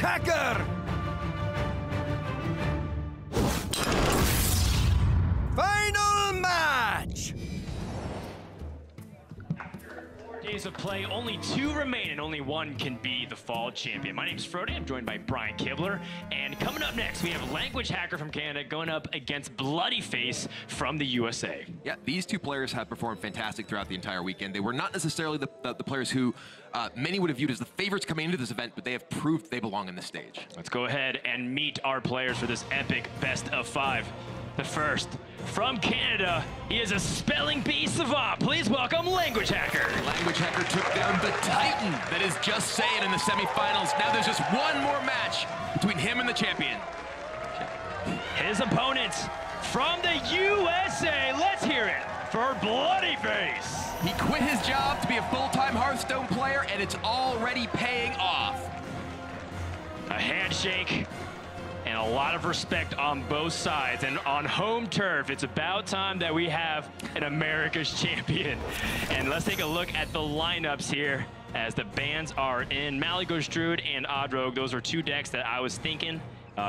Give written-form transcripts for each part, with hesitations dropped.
Hacker! Final match! Days of play, only 2 remain, and only one can be the fall champion. My name's Frody, I'm joined by Brian Kibler, and coming up next, we have languagehacker from Canada going up against bloodyface from the USA. Yeah, these two players have performed fantastic throughout the entire weekend. They were not necessarily the players who many would have viewed as the favorites coming into this event, but they have proved they belong in this stage. Let's go ahead and meet our players for this epic best of 5. The first, from Canada, he is a spelling bee savant. Please welcome languagehacker. Languagehacker took down the Titan that is just saying in the semifinals. Now there's just one more match between him and the champion. His opponent from the USA, let's hear it for bloodyface. He quit his job to be a full-time Hearthstone player, and it's already paying off. A handshake and a lot of respect on both sides. And on home turf, it's about time that we have an America's champion. And let's take a look at the lineups here as the bans are in. Malygos Druid and Odd Rogue, those are 2 decks that I was thinking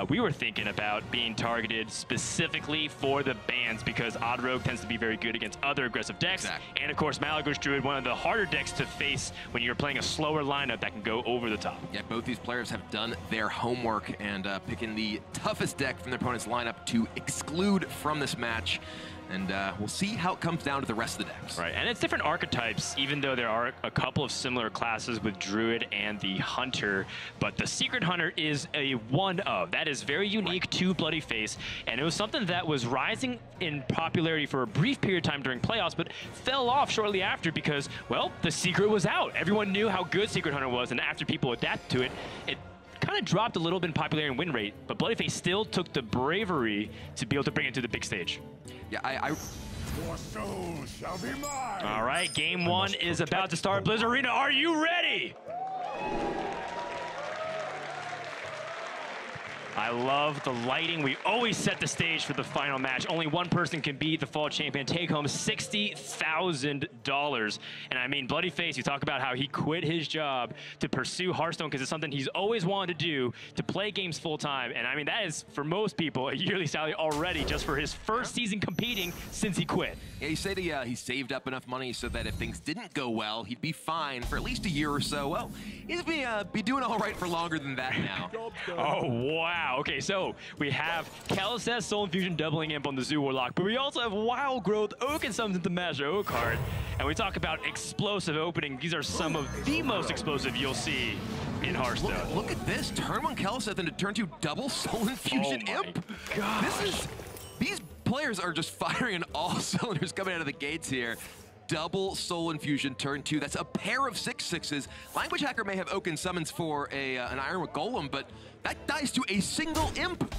we were thinking about being targeted specifically for the bans, because Odd Rogue tends to be very good against other aggressive decks. Exactly. And of course, Malygos Druid, one of the harder decks to face when you're playing a slower lineup that can go over the top. Yeah, both these players have done their homework and picking the toughest deck from their opponent's lineup to exclude from this match. And we'll see how it comes down to the rest of the decks. Right, and it's different archetypes, even though there are a couple of similar classes with Druid and the Hunter, but the Secret Hunter is a one of. That is very unique to bloodyface, and it was something that was rising in popularity for a brief period of time during playoffs, but fell off shortly after because, well, the secret was out. Everyone knew how good Secret Hunter was, and after people adapted to it, it kind of dropped a little bit in popularity and win rate, but bloodyface still took the bravery to be able to bring it to the big stage. Yeah, Your soul shall be mine! All right, game 1 is about to start. Blizzard Arena, are you ready? I love the lighting. We always set the stage for the final match. Only one person can be the fall champion, take home $60,000. And I mean, bloodyface, you talk about how he quit his job to pursue Hearthstone because it's something he's always wanted to do, to play games full time. And I mean, that is, for most people, a yearly salary already just for his first season competing since he quit. Yeah, he said he saved up enough money so that if things didn't go well, he'd be fine for at least a year or so. Well, he's be doing all right for longer than that now. Oh, wow. Okay, so we have Kaliseth Soul Infusion doubling imp on the Zoo Warlock, but we also have Wild Growth, Oak, and Summons into Master Oak card. And we talk about explosive opening. These are some of the most explosive you'll see in Hearthstone. Look at this. Turn 1 Kaliseth into turn 2 double Soul Infusion imp. These players are just firing on all cylinders coming out of the gates here. Double Soul Infusion, turn 2. That's a pair of 6/6s. Languagehacker may have Oak and Summons for an Ironwood Golem, but that dies to a single imp.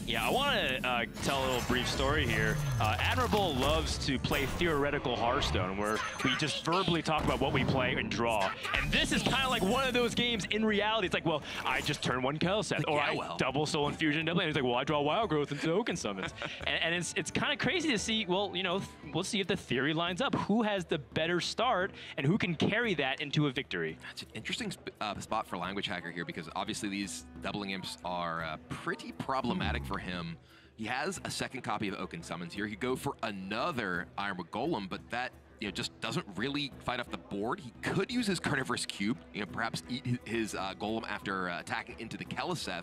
Yeah, I want to tell a little brief story here. Admirable loves to play theoretical Hearthstone, where we just verbally talk about what we play and draw. And this is kind of like one of those games in reality. It's like, well, I just turn 1 Kaliseth, or I double Soul Infusion, double. And it's like, well, I draw Wild Growth into Oak and Summons. and it's kind of crazy to see, well, you know, we'll see if the theory lines up. Who has the better start, and who can carry that into a victory? That's an interesting spot for Languagehacker here, because obviously these doubling imps are pretty problematic for him. He has a second copy of Oak and Summons here. He could go for another Ironwood Golem, but that just doesn't really fight off the board. He could use his Carnivorous Cube, perhaps eat his Golem after attacking into the Kaliseth.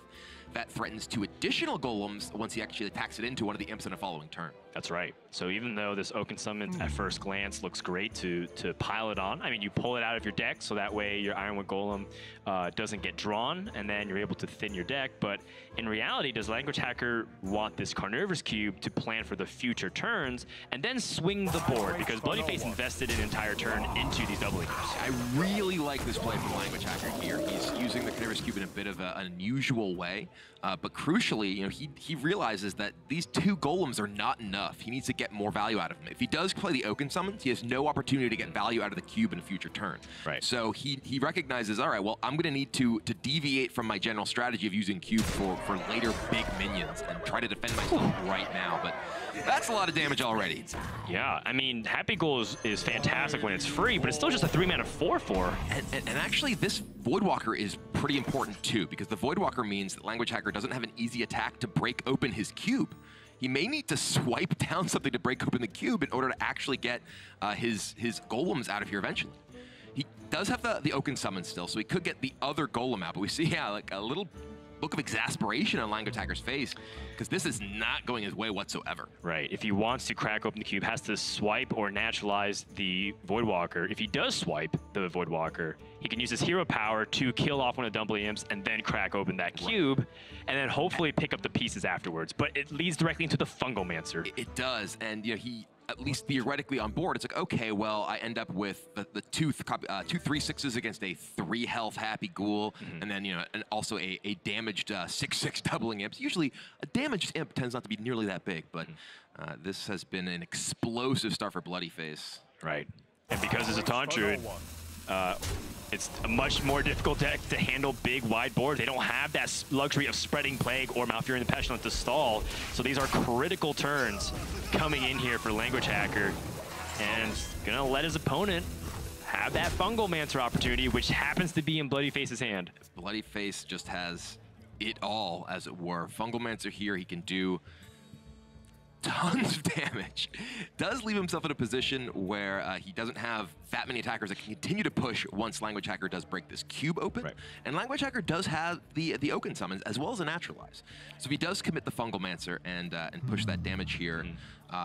That threatens 2 additional Golems once he actually attacks it into one of the imps in a following turn. That's right. So even though this Oak and Summons at first glance looks great to pile it on, I mean, you pull it out of your deck so that way your Ironwood Golem doesn't get drawn, and then you're able to thin your deck. But in reality, does Languagehacker want this Carnivorous Cube to plan for the future turns and then swing the board? Because bloodyface invested an entire turn into these doubling imps. I really like this play from Languagehacker here. He's using the Carnivorous Cube in a bit of an unusual way. But crucially, he realizes that these 2 Golems are not enough. He needs to get more value out of them. If he does play the Oak and Summons, he has no opportunity to get value out of the cube in a future turn. Right. So he recognizes, all right, well, I'm going to need to deviate from my general strategy of using cube for later big minions and try to defend myself right now. But that's a lot of damage already. Yeah, I mean, Happy Goal is fantastic when it's free, but it's still just a 3-mana 4/4. And actually, this Voidwalker is pretty important important too, because the Voidwalker means that Language Hacker doesn't have an easy attack to break open his cube. He may need to swipe down something to break open the cube in order to actually get his golems out of here eventually. He does have the Oaken Summon still, so he could get the other golem out, but we see, yeah, like a little look of exasperation on Language Hacker's face, because this is not going his way whatsoever. Right. If he wants to crack open the cube, has to swipe or naturalize the Voidwalker. If he does swipe the Voidwalker, he can use his hero power to kill off one of the Dumbly Imps and then crack open that cube, and then hopefully pick up the pieces afterwards. But it leads directly into the Fungalmancer. It does, and you know, he, at least theoretically on board, it's like, okay, well, I end up with the two 3/6s against a 3 health happy ghoul, and then, you know, and also a damaged 6/6 doubling imps. Usually a damaged imp tends not to be nearly that big, but this has been an explosive start for Bloodyface. Right. And because it's a taunt druid, it's a much more difficult deck to handle big, wide boards. They don't have that luxury of spreading Plague or Malfurion the Pestilent to stall. So these are critical turns coming in here for Language Hacker. And gonna let his opponent have that Fungalmancer opportunity, which happens to be in Bloodyface's hand. Bloodyface just has it all, as it were. Fungalmancer here, he can do tons of damage. Does leave himself in a position where he doesn't have that many attackers that can continue to push once Language Hacker does break this cube open. Right. And Language Hacker does have the Oaken Summons as well as a Naturalize. So if he does commit the Fungalmancer and push that damage here,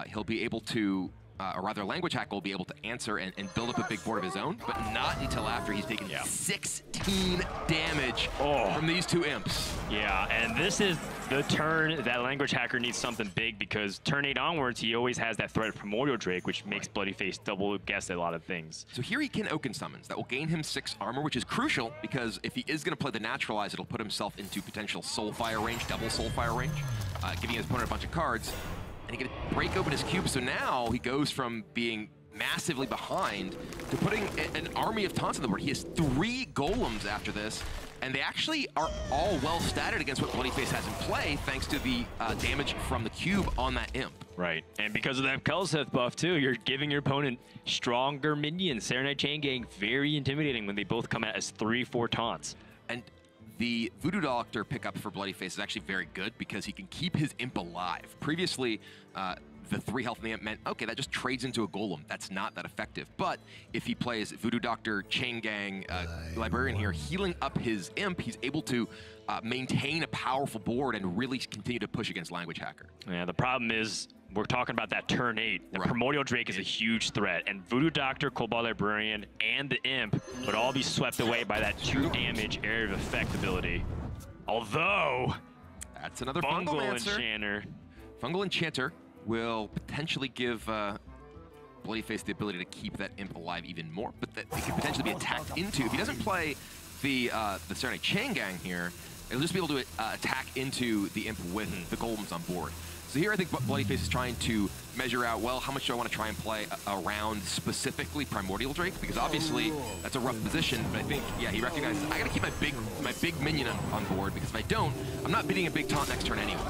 he'll be able to, or rather Language Hacker will be able to answer and build up a big board of his own, but not until after he's taken 16 damage from these 2 imps. Yeah, and this is the turn that Language Hacker needs something big, because turn 8 onwards, he always has that threat of Primordial Drake, which makes Bloodyface double guess at a lot of things. So here he can Oaken Summons. That will gain him 6 armor, which is crucial, because if he is going to play the Naturalize, it'll put himself into potential Soulfire range, double Soulfire range, giving his opponent a bunch of cards. And he can break open his cube, so now he goes from being massively behind to putting an army of taunts on the board. He has 3 golems after this, and they actually are all well statted against what Bloodyface has in play, thanks to the damage from the cube on that imp. Right, and because of that Kelseth buff too, you're giving your opponent stronger minions. Serenite Chain Gang, very intimidating when they both come out as 3/4 taunts. And the Voodoo Doctor pickup for Bloodyface is actually very good because he can keep his imp alive. Previously, the 3 health in the imp meant, okay, that just trades into a golem. That's not that effective. But if he plays Voodoo Doctor, Chain Gang, Librarian here, healing up his imp, he's able to maintain a powerful board and really continue to push against Language Hacker. Yeah, the problem is, we're talking about that turn 8. The Primordial Drake is a huge threat, and Voodoo Doctor, Cobalt Librarian, and the Imp would all be swept away by that 2 damage area of effect ability. Although, that's another Fungal Enchanter. Fungal Enchanter will potentially give Bloodyface the ability to keep that Imp alive even more, but that it could potentially be attacked into. If he doesn't play the Serenite Chain Gang here, it'll just be able to attack into the Imp with the golems on board. So here I think Bloodyface is trying to measure out, well, how much do I want to try and play around specifically Primordial Drake? Because obviously that's a rough position, but I think, yeah, he recognizes, I gotta keep my big minion on board, because if I don't, I'm not beating a big taunt next turn anyway.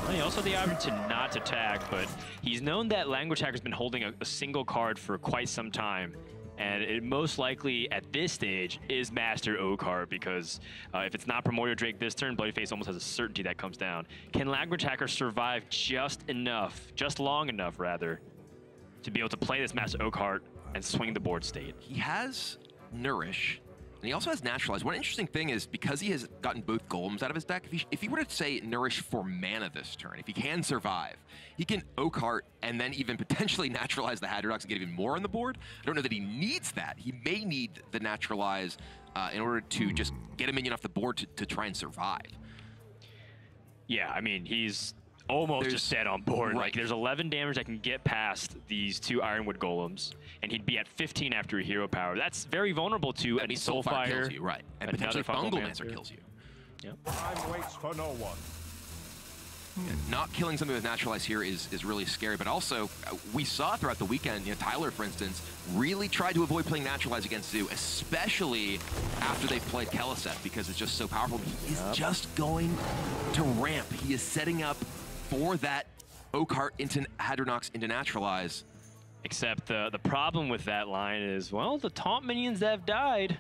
Well, he also has the option to not attack, but he's known that Language Hacker's been holding a single card for quite some time. And it most likely, at this stage, is Master Oakheart, because if it's not Primordial Drake this turn, Bloodyface almost has a certainty that comes down. Can Language Hacker survive just long enough, rather, to be able to play this Master Oakheart and swing the board state? He has Nourish, and he also has Naturalize. One interesting thing is, because he has gotten both golems out of his deck, if he were to, say, Nourish for mana this turn, if he can survive, he can Oakheart and then even potentially Naturalize the Hadrox and get even more on the board. I don't know that he needs that. He may need the Naturalize in order to just get a minion off the board to try and survive. Yeah, I mean, he's almost just dead on board. Like, there's 11 damage that can get past these 2 Ironwood Golems, and he'd be at 15 after a hero power. That's very vulnerable to any Soulfire. Kills you, right. And potentially Fungalmancer kills you. Yep. Time waits for no one. Yeah, not killing something with Naturalize here is really scary, but also we saw throughout the weekend, you know, Tyler, for instance, really tried to avoid playing Naturalize against Zoo, especially after they played Kelseth, because it's just so powerful. He is just going to ramp. He is setting up for that Oakheart into Hadronox into Naturalize. Except the problem with that line is, well, the taunt minions that have died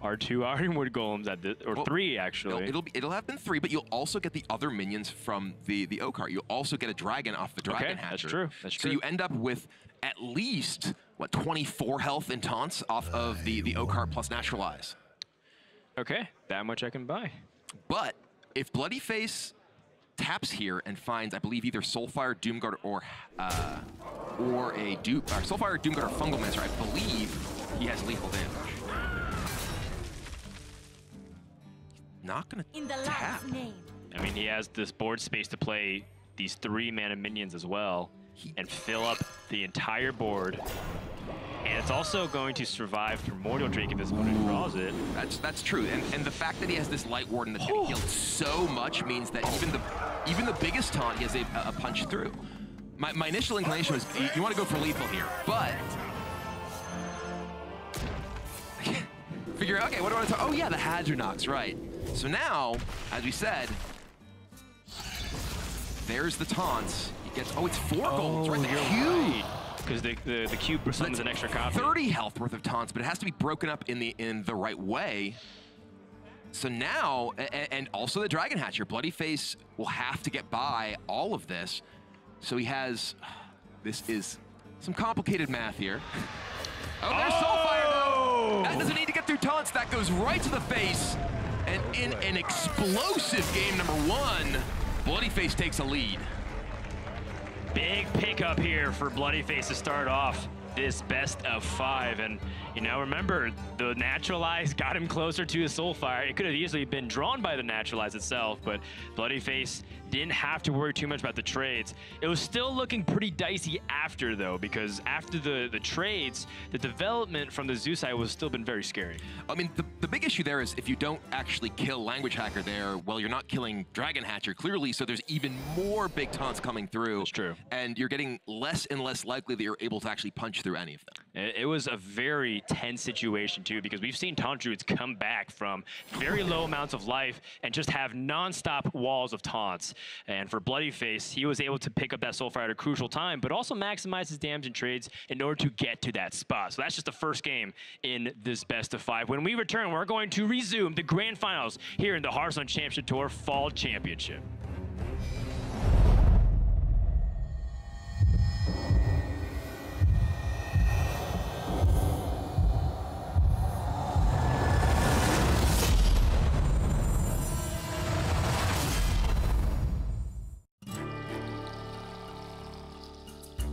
Our 2 Ironwood Golems at the, or 3 actually. No, it'll have been 3, but you'll also get the other minions from the O card. You'll also get a dragon off the Dragon Hatcher. That's true. That's true. So you end up with at least, what, 24 health and taunts off of the O card plus Naturalize. Okay, that much I can buy. But if Bloodyface taps here and finds, I believe, either Soulfire, Doomguard, or Soulfire, Doomguard, or Fungal Mancer, I believe he has lethal damage. Not gonna tap. I mean, he has this board space to play these 3 mana minions as well and fill up the entire board. And it's also going to survive Primordial Drake if his opponent draws it. That's true. And the fact that he has this Light Warden that's going to heal so much means that even the biggest taunt, he has a punch through. My initial inclination was, you want to go for lethal here, but figure out, okay, what do I want to talk? Oh yeah, the Hadronox, right. So now, as we said, there's the taunts. He gets, it's 4 golds, right? The cube. Because the cube summons an extra copy. 30 health worth of taunts, but it has to be broken up in the right way. So now, and also the Dragon Hatcher, Bloodyface will have to get by all of this. So he has, this is some complicated math here. Oh, there's Soulfire though. That doesn't need to get through taunts. That goes right to the face. And in an explosive game number 1, Bloodyface takes a lead. Big pickup here for Bloodyface to start off this best of 5. And, you know, remember, the Naturalize got him closer to his Soulfire. It could have easily been drawn by the Naturalize itself, but Bloodyface didn't have to worry too much about the trades. It was still looking pretty dicey after, though, because after the trades, the development from the Zeus side was still been very scary. I mean, the big issue there is if you don't actually kill Language Hacker there, well, you're not killing Dragon Hatcher, clearly, so there's even more big taunts coming through. That's true. And you're getting less and less likely that you're able to actually punch through any of them. It was a very tense situation, too, because we've seen Taunt Druids come back from very low amounts of life and just have non-stop walls of taunts. And for Bloodyface, he was able to pick up that Soulfire at a crucial time, but also maximize his damage and trades in order to get to that spot. So that's just the first game in this best of 5. When we return, we're going to resume the grand finals here in the Hearthstone Championship Tour Fall Championship.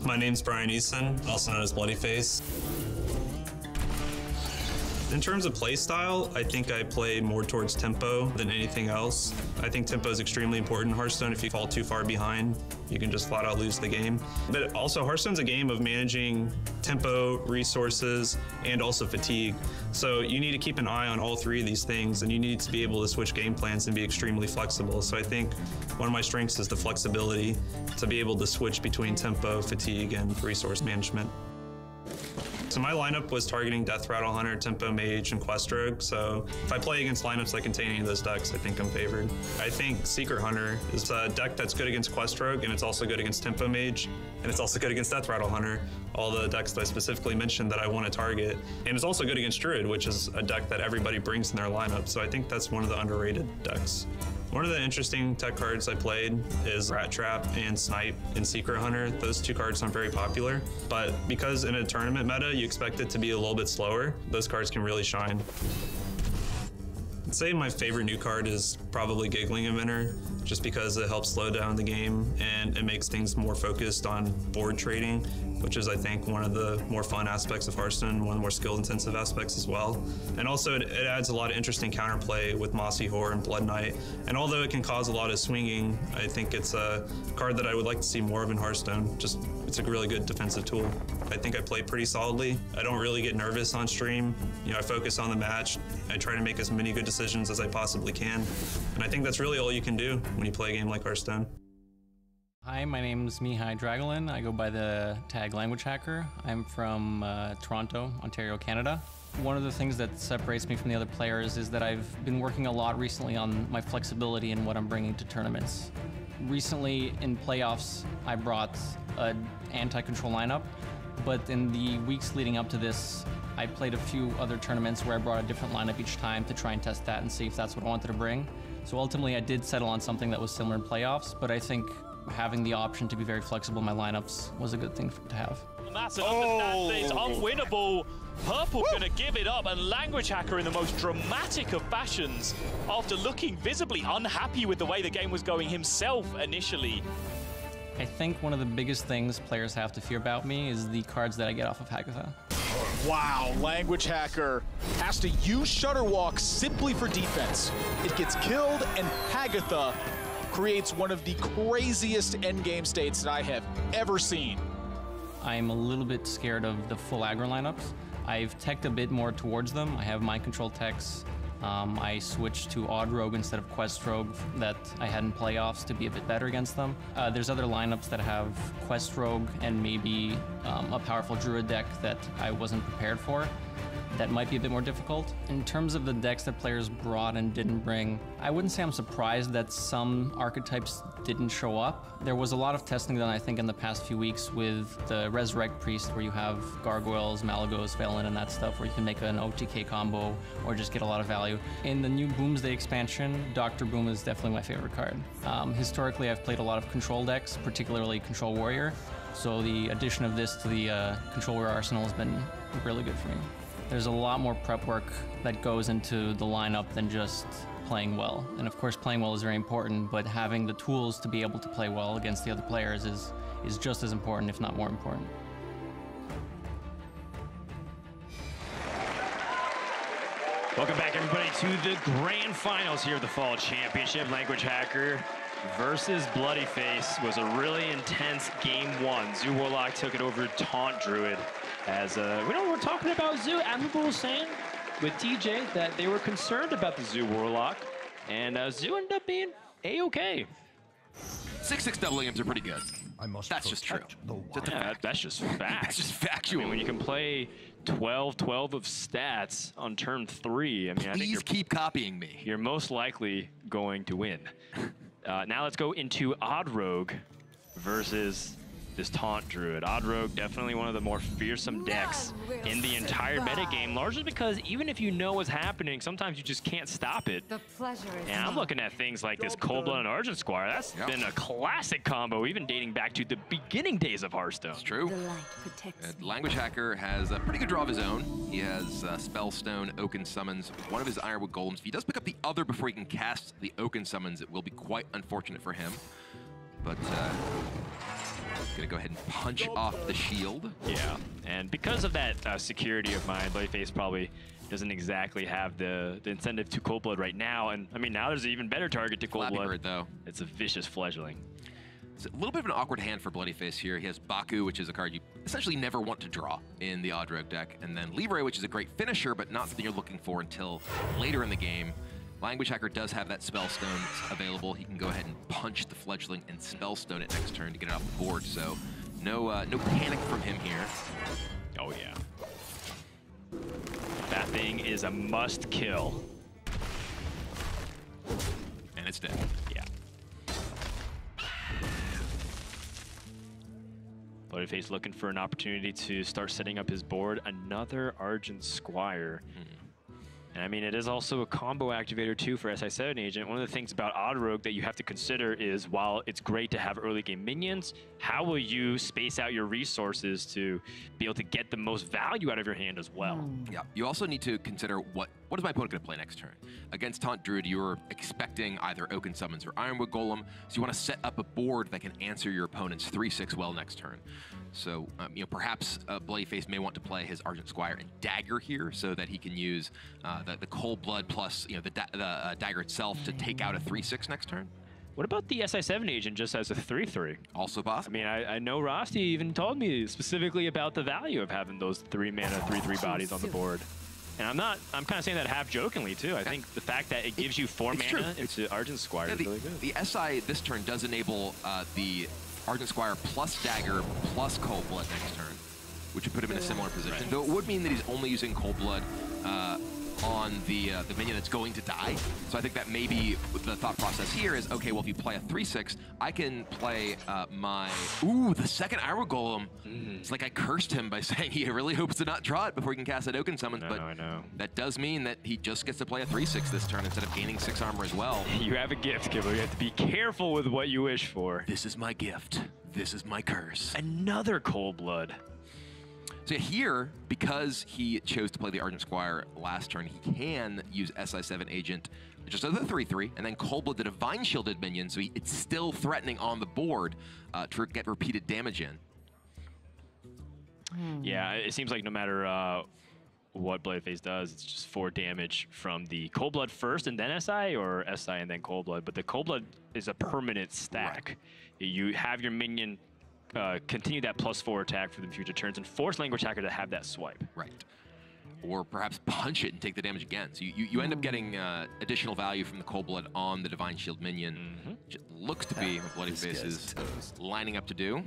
My name's Brian Easton, also known as Bloodyface. In terms of play style, I think I play more towards tempo than anything else. I think tempo is extremely important in Hearthstone. If you fall too far behind, you can just flat out lose the game. But also, Hearthstone's a game of managing tempo, resources, and also fatigue. So you need to keep an eye on all 3 of these things, and you need to be able to switch game plans and be extremely flexible. So I think one of my strengths is the flexibility to be able to switch between tempo, fatigue, and resource management. So my lineup was targeting Death Rattle Hunter, Tempo Mage, and Quest Rogue. So if I play against lineups that contain any of those decks, I think I'm favored. I think Secret Hunter is a deck that's good against Quest Rogue, and it's also good against Tempo Mage, and it's also good against Death Rattle Hunter, all the decks that I specifically mentioned that I want to target. And it's also good against Druid, which is a deck that everybody brings in their lineup. So I think that's one of the underrated decks. One of the interesting tech cards I played is Rat Trap and Snipe in Secret Hunter. Those 2 cards aren't very popular, but because in a tournament meta, you expect it to be a little bit slower, those cards can really shine. I'd say my favorite new card is probably Giggling Inventor, just because it helps slow down the game and it makes things more focused on board trading, which is, I think, one of the more fun aspects of Hearthstone, one of the more skill-intensive aspects as well. And also, it adds a lot of interesting counterplay with Mossy Whore and Blood Knight. And although it can cause a lot of swinging, I think it's a card that I would like to see more of in Hearthstone. Just, it's a really good defensive tool. I think I play pretty solidly. I don't really get nervous on stream. You know, I focus on the match. I try to make as many good decisions as I possibly can. And I think that's really all you can do when you play a game like Hearthstone. Hi, my name's Mihai Dragolin. I go by the tag Language Hacker. I'm from Toronto, Ontario, Canada. One of the things that separates me from the other players is that I've been working a lot recently on my flexibility and what I'm bringing to tournaments. Recently in playoffs, I brought an anti-control lineup, but in the weeks leading up to this, I played a few other tournaments where I brought a different lineup each time to try and test that and see if that's what I wanted to bring. So ultimately, I did settle on something that was similar in playoffs, but I think having the option to be very flexible in my lineups was a good thing to have. That's that is unwinnable. Purple gonna give it up, and languagehacker in the most dramatic of fashions, after looking visibly unhappy with the way the game was going himself initially. I think one of the biggest things players have to fear about me is the cards that I get off of Hagatha. Wow, languagehacker has to use Shudder Walk simply for defense. It gets killed, and Hagatha creates one of the craziest endgame states that I have ever seen. I'm a little bit scared of the full aggro lineups. I've teched a bit more towards them. I have mind control techs. I switched to Odd Rogue instead of Quest Rogue that I had in playoffs to be a bit better against them. There's other lineups that have Quest Rogue and maybe a powerful Druid deck that I wasn't prepared for. That might be a bit more difficult. In terms of the decks that players brought and didn't bring, I wouldn't say I'm surprised that some archetypes didn't show up. There was a lot of testing done, I think, in the past few weeks with the Resurrect Priest, where you have Gargoyles, Malagos, Velen, and that stuff, where you can make an OTK combo or just get a lot of value. In the new Boomsday expansion, Dr. Boom is definitely my favorite card. Historically, I've played a lot of control decks, particularly Control Warrior, so the addition of this to the Control Warrior arsenal has been really good for me. There's a lot more prep work that goes into the lineup than just playing well. And of course, playing well is very important, but having the tools to be able to play well against the other players is just as important, if not more important. Welcome back, everybody, to the grand finals here of the Fall Championship. Languagehacker versus bloodyface was a really intense game one. Zoo Warlock took it over Taunt Druid. As we're talking about Zoo. Admirable was saying with TJ that they were concerned about the Zoo Warlock, and Zoo ended up being A-okay. 6/6 doubling imps are pretty good. That's just true. That's just fact. That's just factual. I mean, when you can play 12 of stats on turn 3, I mean, I think Please keep copying me. You're most likely going to win. Now let's go into Odd Rogue versus this Taunt Druid. Odd Rogue, definitely one of the more fearsome decks in the entire metagame, largely because even if you know what's happening, sometimes you just can't stop it. The pleasure is and I'm looking at things like this Cold-Blood and Argent Squire. That's been a classic combo, even dating back to the beginning days of Hearthstone. It's true. The light protects me. Languagehacker has a pretty good draw of his own. He has Spellstone, Oaken Summons, one of his Ironwood Golems. If he does pick up the other before he can cast the Oaken Summons, it will be quite unfortunate for him. But gonna go ahead and punch off the shield. Yeah, and because of that security of mine, bloodyface probably doesn't exactly have the incentive to Cold-Blood right now. And I mean, now there's an even better target to Cold-Blood. Bird, though. It's a vicious fledgling. It's a little bit of an awkward hand for bloodyface here. He has Baku, which is a card you essentially never want to draw in the Odd Rogue deck, and then Libre, which is a great finisher, but not something you're looking for until later in the game. Languagehacker does have that Spellstone available. He can go ahead and punch the fledgling and Spellstone it next turn to get it off the board. So no panic from him here. Oh yeah. That thing is a must kill. And it's dead. Yeah. Bloodyface looking for an opportunity to start setting up his board. Another Argent Squire. And I mean, it is also a combo activator too for SI7 Agent. One of the things about Odd Rogue that you have to consider is, while it's great to have early game minions, how will you space out your resources to be able to get the most value out of your hand as well? Yeah, you also need to consider what is my opponent going to play next turn. Against Taunt Druid, you're expecting either Oaken Summons or Ironwood Golem, so you want to set up a board that can answer your opponent's 3/6 well next turn. So, perhaps bloodyface may want to play his Argent Squire and Dagger here, so that he can use the Cold-Blood plus the Dagger itself to take out a 3/6 next turn. What about the SI7 Agent just as a 3/3? Also possible. I mean, I know Rosti even told me specifically about the value of having those 3-mana 3/3 bodies on the board. And I'm kind of saying that half jokingly too. I think the fact that it gives you 4 mana into Argent Squire is really good. The SI this turn does enable the Argent Squire plus Dagger plus Cold-Blood next turn, which would put him in a similar position. Though it would mean that he's only using Cold-Blood on the minion that's going to die. So I think that maybe the thought process here is, okay, well, if you play a 3/6, I can play the second Iron Golem. It's like I cursed him by saying he really hopes to not draw it before he can cast that Oaken Summons, but that does mean that he just gets to play a 3/6 this turn instead of gaining 6 armor as well. You have a gift, Kibble. You have to be careful with what you wish for. This is my gift. This is my curse. Another Cold Blood. So here, because he chose to play the Argent Squire last turn, he can use SI7 Agent just as a 3/3, and then Cold Blood the Divine Shielded minion, so it's still threatening on the board to get repeated damage in. Yeah, it seems like no matter what Bloodyface does, it's just 4 damage from the Cold Blood first and then SI, or SI and then Cold Blood. But the Cold Blood is a permanent stack. Right. You have your minion continue that +4 attack for the future turns and force Language Hacker to have that swipe. Right. Or perhaps punch it and take the damage again. So you end up getting additional value from the Cold Blood on the Divine Shield minion, which it looks to be what Bloodyface is lining up to do.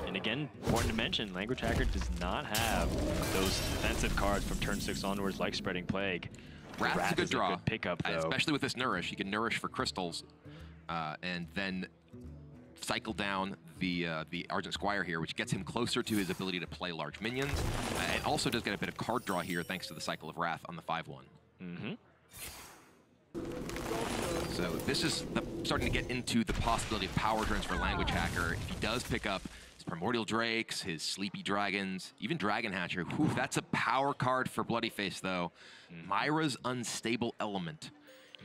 And again, important to mention, Language Hacker does not have those defensive cards from turn 6 onwards like Spreading Plague. Wrath is a good draw, pickup, though. Especially with this Nourish. You can Nourish for crystals, and then cycle down the Argent Squire here, which gets him closer to his ability to play large minions. It also does get a bit of card draw here thanks to the Cycle of Wrath on the 5/1. So this is starting to get into the possibility of power turns for Language Hacker. If he does pick up his Primordial Drakes, his Sleepy Dragons, even Dragon Hatcher, whew, that's a power card for Bloodyface, though. Myra's Unstable Element.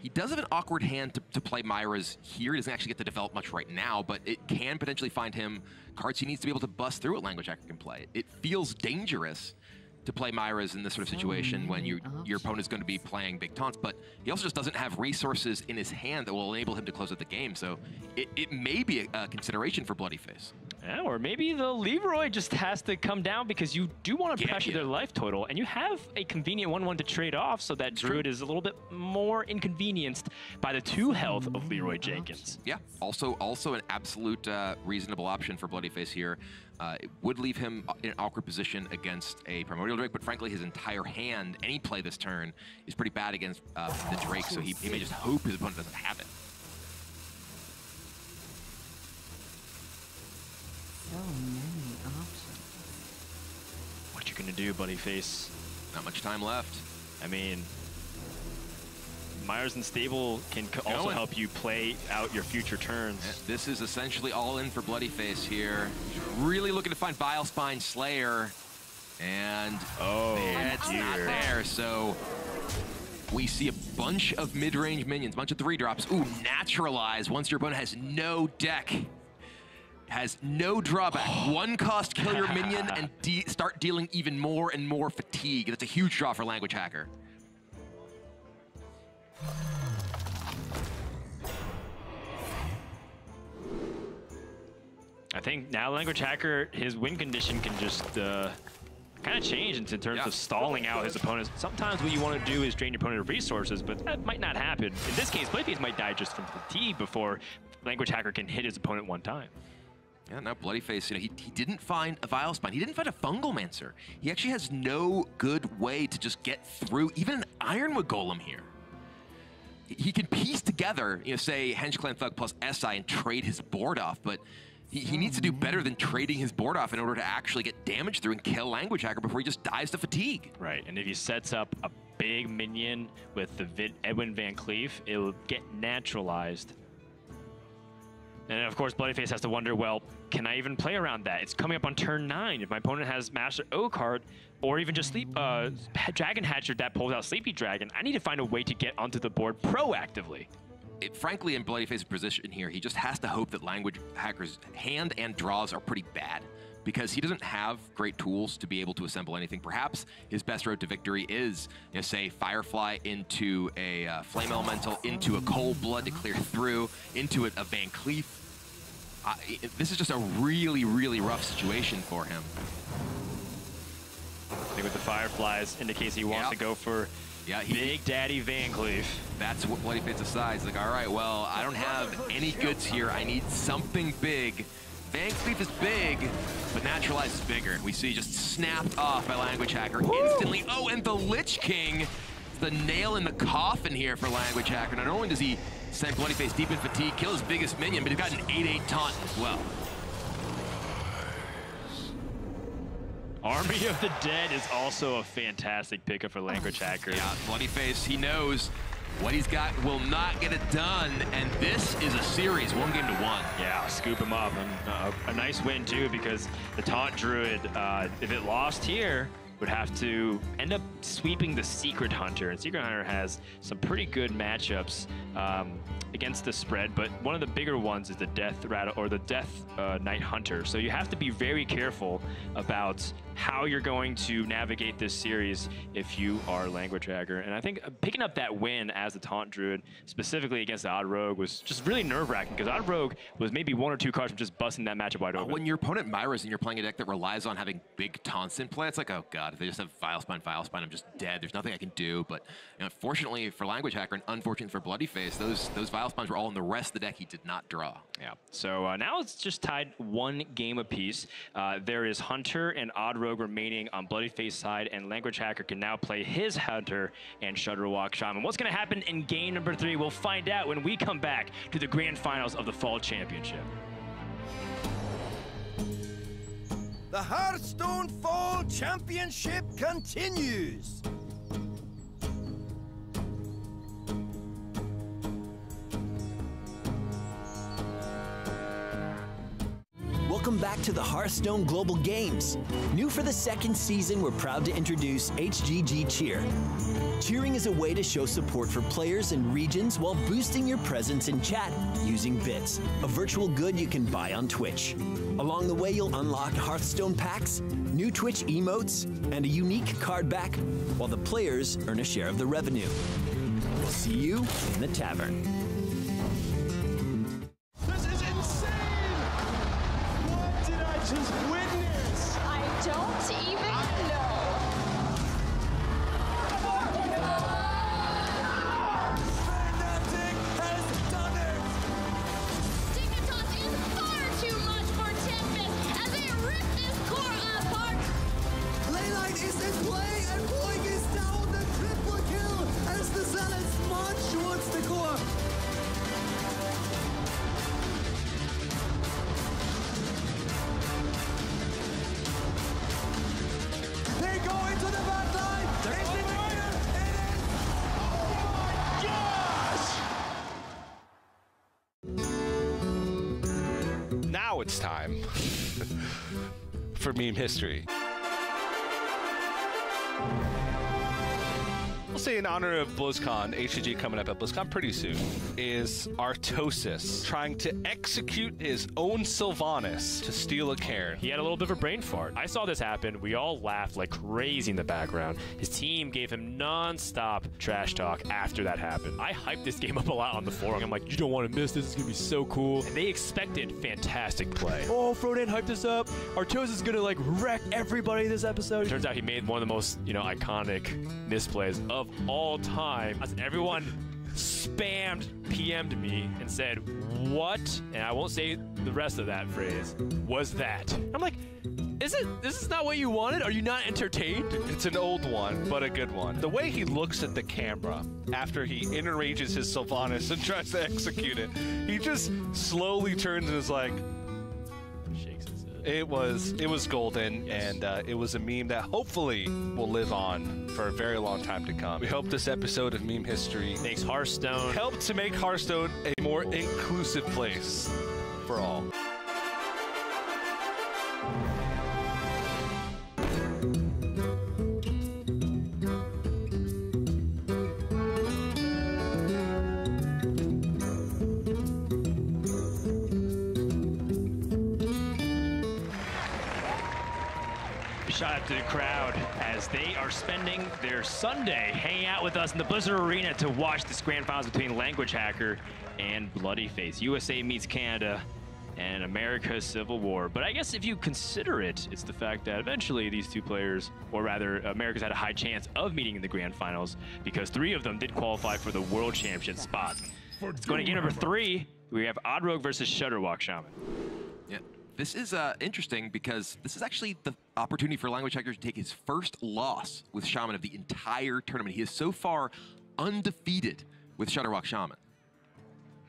He does have an awkward hand to play Myra's here. He doesn't actually get to develop much right now, but it can potentially find him cards he needs to be able to bust through what Language Hacker can play. It feels dangerous to play Myra's in this sort of situation when your opponent's going to be playing big taunts, but he also just doesn't have resources in his hand that will enable him to close out the game, so it may be a consideration for Bloodyface. Yeah, or maybe the Leroy just has to come down because you do want to pressure their life total, and you have a convenient 1/1 to trade off, so that Druid is a little bit more inconvenienced by the 2 health of Leroy Jenkins. Yeah, also an absolute reasonable option for Bloodyface here. It would leave him in an awkward position against a Primordial Drake, but frankly, his entire hand, any play this turn, is pretty bad against the Drake, so he may just hope his opponent doesn't have it. So many options. What you gonna do, Bloodyface? Not much time left. I mean, Myra's Unstable can also help you play out your future turns. This is essentially all in for Bloodyface here. Really looking to find Vilespine Slayer. And it's not there. So we see a bunch of mid-range minions, a bunch of 3-drops. Ooh, Naturalize. Once your opponent has no deck, has no drawback. 1 cost, kill your minion, and start dealing even more and more fatigue. That's a huge draw for Language Hacker. I think now Language Hacker, his win condition can just kind of change in terms of stalling out his opponents. Sometimes what you want to do is drain your opponent of resources, but that might not happen. In this case, Bloodyface might die just from fatigue before Language Hacker can hit his opponent 1 time. Yeah, now Bloodyface, he didn't find a Vilespine. He didn't find a Fungalmancer. He actually has no good way to just get through even an Ironwood Golem here. He can piece together, say Henge Clan Thug plus SI and trade his board off, but he needs to do better than trading his board off in order to actually get damage through and kill Language Hacker before he just dies to fatigue. Right, and if he sets up a big minion with the Edwin Van Cleef, it will get naturalized. And of course, Bloodyface has to wonder, well, can I even play around that? It's coming up on turn 9. If my opponent has Master O card, or even just Dragon Hatcher that pulls out Sleepy Dragon, I need to find a way to get onto the board proactively. Frankly, in Bloodyface's position here, he just has to hope that Language Hacker's hand and draws are pretty bad, because he doesn't have great tools to be able to assemble anything. Perhaps his best road to victory is, say, Firefly into a Flame Elemental, into a Cold Blood to clear through, into a Van Cleef. This is just a really, really rough situation for him. I think with the Fireflies indicates he wants to go for Big Daddy Van Cleef. That's what Bloodyface decides. Like, all right, well, I don't have any goods here. I need something big Fang Cleave is big, but Naturalize is bigger. We see just snapped off by Language Hacker instantly. Oh, and the Lich King, the nail in the coffin here for Language Hacker. Not only does he send bloodyface deep in fatigue, kill his biggest minion, but he's got an 8/8 taunt as well. Army of the Dead is also a fantastic pickup for Language Hacker. Yeah, bloodyface, he knows what he's got will not get it done, and this is a series, 1-1. Yeah, scoop him up. And a nice win, too, because the Taunt Druid, if it lost here, would have to end up sweeping the Secret Hunter. And Secret Hunter has some pretty good matchups against the spread, but one of the bigger ones is the Death Rattle or the Death Knight Hunter. So you have to be very careful about how you're going to navigate this series if you are Language Hacker. And I think picking up that win as the Taunt Druid, specifically against the Odd Rogue, was just really nerve-wracking because Odd Rogue was maybe 1 or 2 cards from just busting that matchup wide open. When your opponent Myra's and you're playing a deck that relies on having big taunts in play, it's like, oh god, if they just have Vile Spine, I'm just dead. There's nothing I can do. But you know, fortunately for Language Hacker and unfortunately for bloodyface, those Vile Spines were all in the rest of the deck he did not draw. Yeah, so now it's just tied 1 game apiece. There is Hunter and Odd Rogue remaining on bloodyface side, and Language Hacker can now play his Hunter and Shudderwalk Shaman. What's going to happen in game number 3? We'll find out when we come back to the grand finals of the Fall Championship. The Hearthstone Fall Championship continues. Welcome back to the Hearthstone Global Games. New for the 2nd season, we're proud to introduce HGG Cheer. Cheering is a way to show support for players and regions while boosting your presence in chat using bits, a virtual good you can buy on Twitch. Along the way, you'll unlock Hearthstone packs, new Twitch emotes, and a unique card back, while the players earn a share of the revenue. We'll see you in the tavern. This is insane! What did I just witness? I don't even know. Fnatic has done it! Dignitas is far too much for Tempest as they rip this core apart. Leyline is in play and Boing is down the triple kill as the Zealots march towards the core. They go into the back line. There's the winner. It is. Oh my gosh! Now it's time for meme history. We'll say in honor of BlizzCon, HCG coming up at BlizzCon pretty soon, is Artosis trying to execute his own Sylvanas to steal a Cairn. He had a little bit of a brain fart. I saw this happen. We all laughed like crazy in the background. His team gave him non-stop trash talk after that happened. I hyped this game up a lot on the forum. I'm like, you don't want to miss this. It's going to be so cool. And they expected fantastic play. Oh, Frodan hyped this up. Artosis is going to like wreck everybody this episode. It turns out he made one of the most, iconic misplays of all time. As everyone PM'd me and said, what? And I won't say the rest of that phrase. Was that? I'm like, this is not what you wanted? Are you not entertained? It's an old one, but a good one. The way he looks at the camera after he enrages his Sylvanas and tries to execute it, he just slowly turns and is like, shakes his head. It was golden, and it was a meme that hopefully will live on for a very long time to come. We hope this episode of Meme History makes Hearthstone help to make Hearthstone a more inclusive place for all. Shout out to the crowd as they are spending their Sunday hanging out with us in the Blizzard Arena to watch this grand finals between Language Hacker and bloodyface. USA meets Canada and America's Civil War. But I guess if you consider it, it's the fact that eventually these two players, or rather America's had a high chance of meeting in the grand finals because 3 of them did qualify for the World Championship spot. It's going to game number 3. We have Odd Rogue versus Shudderwalk Shaman. Yeah. This is interesting because this is actually the opportunity for Language Hacker to take his first loss with Shaman of the entire tournament. He is so far undefeated with Shudderwalk Shaman.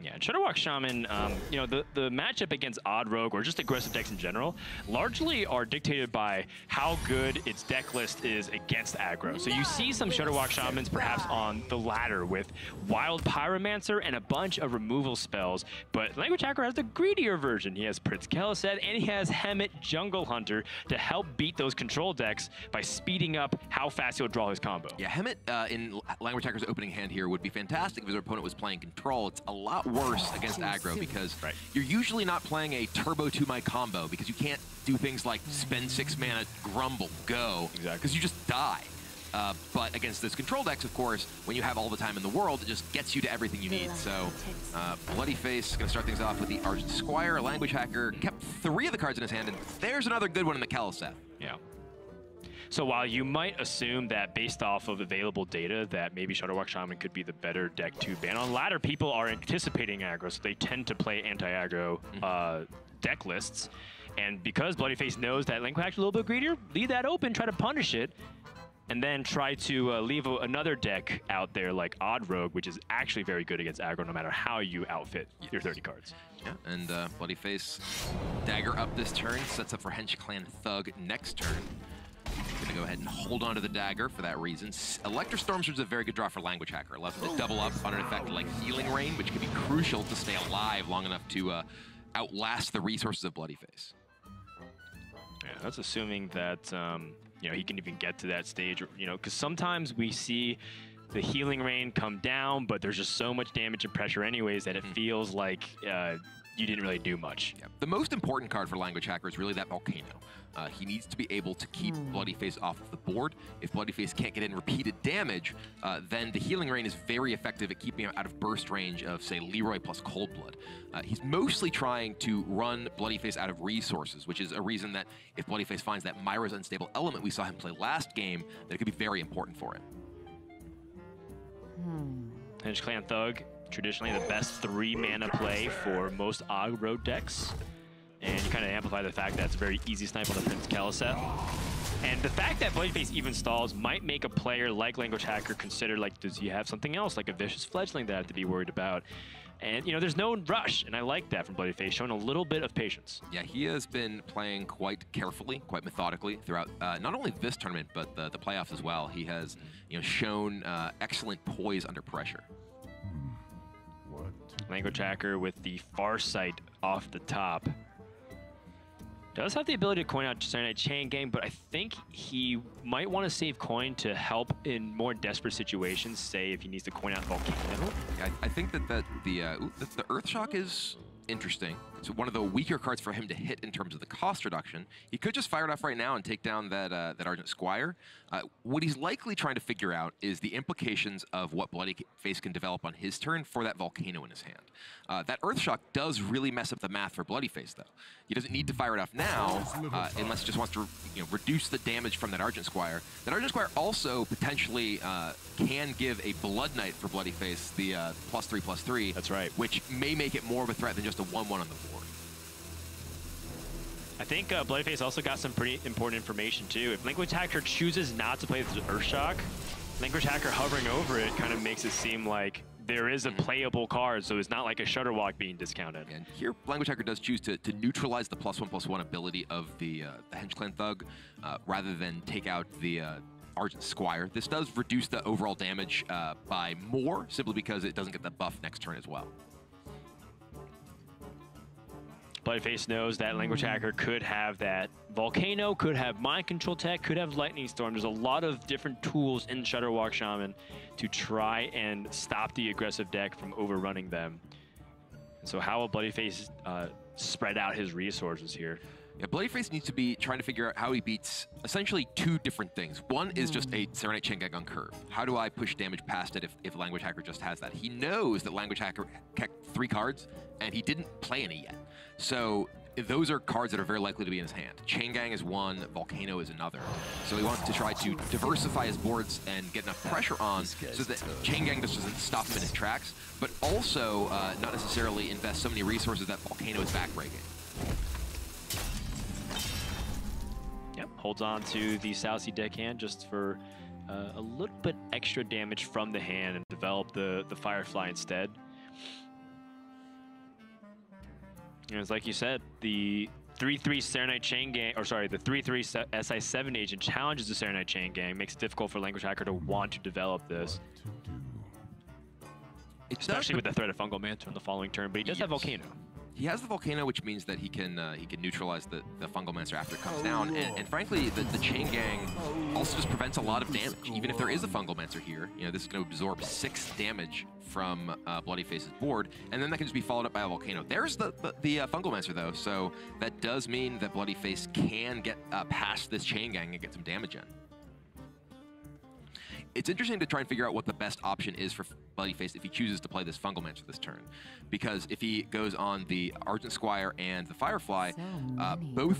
Yeah, Shudderwalk Shaman, you know, the matchup against Odd Rogue, or just aggressive decks in general, largely are dictated by how good its deck list is against aggro. So you see some Shudderwalk Shamans perhaps on the ladder with Wild Pyromancer and a bunch of removal spells, but Language Hacker has the greedier version. He has Prince Keleseth and he has Hemet Jungle Hunter to help beat those control decks by speeding up how fast he'll draw his combo. Yeah, Hemet in Language Hacker's opening hand here would be fantastic if his opponent was playing control. It's a lot worse against aggro because you're usually not playing a turbo to my combo because you can't do things like spend 6 mana, grumble, go, because you just die. But against this control decks, of course, when you have all the time in the world, it just gets you to everything you need. So bloodyface is going to start things off with the Argent Squire. Language Hacker kept 3 of the cards in his hand, and there's another good one in the Keleseth. Yeah. So while you might assume that based off of available data that maybe Shudderwalk Shaman could be the better deck to ban on ladder, people are anticipating aggro, so they tend to play anti-aggro deck lists. And because bloodyface knows that Language Hacker's a little bit greedier, leave that open, try to punish it, and then try to leave another deck out there like Odd Rogue, which is actually very good against aggro no matter how you outfit your 30 cards. Yeah, and bloodyface dagger up this turn, sets up for Hench Clan Thug next turn. Gonna go ahead and hold on to the dagger for that reason. Electro Stormsword is a very good draw for Language Hacker. Allows him to double up on an effect like Healing Rain, which can be crucial to stay alive long enough to outlast the resources of bloodyface. Yeah, that's assuming that you know, he can even get to that stage, you know, because sometimes we see the Healing Rain come down, but there's just so much damage and pressure anyways that it feels like you didn't really do much. Yeah. The most important card for Language Hacker is really that Volcano. He needs to be able to keep bloodyface off of the board. If bloodyface can't get in repeated damage, then the Healing Rain is very effective at keeping him out of burst range of, say, Leroy plus Cold Blood. He's mostly trying to run bloodyface out of resources, which is a reason that if bloodyface finds that Myra's Unstable Element we saw him play last game, that it could be very important for him. Hench Clan Thug, traditionally the best 3 mana play for most aggro decks. And you kind of amplify the fact that it's a very easy snipe on the Prince Keleseth. And the fact that bloodyface even stalls might make a player like Language Hacker consider, like, does he have something else, like a Vicious Fledgling that I have to be worried about? And, you know, there's no rush, and I like that from bloodyface, showing a little bit of patience. Yeah, he has been playing quite carefully, quite methodically throughout not only this tournament, but the playoffs as well. He has, you know, shown excellent poise under pressure. Language Hacker with the Farsight off the top. Does have the ability to coin out Saturday Night Chain Gang, but I think he might want to save coin to help in more desperate situations, say if he needs to coin out Volcano. Yeah, I think that the Earthshock is interesting. It's one of the weaker cards for him to hit in terms of the cost reduction. He could just fire it off right now and take down that Argent Squire. What he's likely trying to figure out is the implications of what bloodyface can develop on his turn for that Volcano in his hand. That Earthshock does really mess up the math for bloodyface, though. He doesn't need to fire it off now unless he just wants to reduce the damage from that Argent Squire. That Argent Squire also potentially can give a Blood Knight for bloodyface, the +3/+3. That's right. Which may make it more of a threat than just a 1/1 on the board. I think bloodyface also got some pretty important information too. If Language Hacker chooses not to play this Earthshock, Language Hacker hovering over it kind of makes it seem like there is a playable card, so it's not like a Shudderwalk being discounted. And here, Language Hacker does choose to neutralize the +1/+1 ability of the Hench Clan Thug, rather than take out the Argent Squire. This does reduce the overall damage by more, simply because it doesn't get the buff next turn as well. Bloodyface knows that Language Hacker could have that Volcano, could have Mind Control Tech, could have Lightning Storm. There's a lot of different tools in Shudderwalk Shaman to try and stop the aggressive deck from overrunning them. And so how will Bloodyface spread out his resources here? Yeah, bloodyface needs to be trying to figure out how he beats essentially 2 different things. One is just a Saturday Night Chain Gang on curve. How do I push damage past it if Language Hacker just has that? He knows that Language Hacker kept 3 cards, and he didn't play any yet. So those are cards that are very likely to be in his hand. Chain Gang is one, Volcano is another. So he wants to try to diversify his boards and get enough pressure on so that Chain Gang just doesn't stop him in his tracks, but also not necessarily invest so many resources that Volcano is backbreaking. holds on to the South deckhand just for a little bit extra damage from the hand and develop the Firefly instead. And it's like you said, the 3-3 Serenite Chain Gang, or sorry, the 3-3 SI7 agent challenges the Serenite Chain Gang, makes it difficult for LanguageHacker to want to develop this. Especially with the threat of Fungal Mantle in the following turn, but he does have Volcano. He has the Volcano, which means that he can neutralize the Fungal Mancer after it comes down. And frankly, the Chain Gang also just prevents a lot of damage. Even if there is a Fungal Mancer here, you know, this is going to absorb 6 damage from bloodyface's board, and then that can just be followed up by a Volcano. There's the Fungal Mancer, though, so that does mean that bloodyface can get past this Chain Gang and get some damage in. It's interesting to try and figure out what the best option is for bloodyface if he chooses to play this Fungal Mancer this turn. Because if he goes on the Argent Squire and the Firefly, both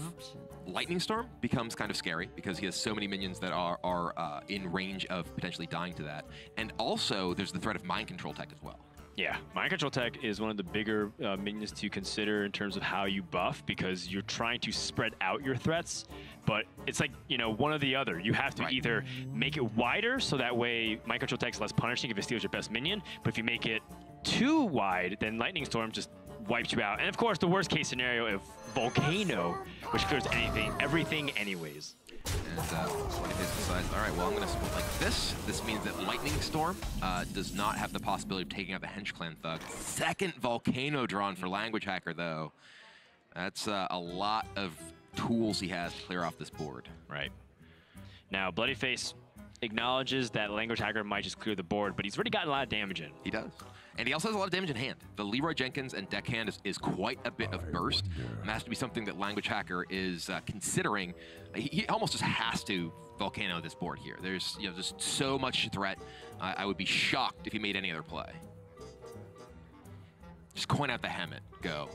Lightning Storm becomes kind of scary because he has so many minions that are in range of potentially dying to that. And also, there's the threat of Mind Control Tech as well. Yeah, Mind Control Tech is one of the bigger minions to consider in terms of how you buff, because you're trying to spread out your threats, but it's like, you know, one or the other. You have to either make it wider so that way Mind Control Tech is less punishing if it steals your best minion, but if you make it too wide, then Lightning Storm just wipes you out. And of course, the worst case scenario of Volcano, which clears everything anyways. And bloodyface decides, all right, well, I'm going to split like this. This means that Lightning Storm does not have the possibility of taking out the Hench Clan Thug. Second Volcano drawn for LanguageHacker, though. That's a lot of tools he has to clear off this board. Right. Now, bloodyface acknowledges that LanguageHacker might just clear the board, but he's already gotten a lot of damage in. He does. And he also has a lot of damage in hand. The Leroy Jenkins and deckhand is quite a bit of burst. And that has to be something that LanguageHacker is considering. He almost just has to Volcano this board here. There's just so much threat. I would be shocked if he made any other play. Just coin out the Hemet. Go.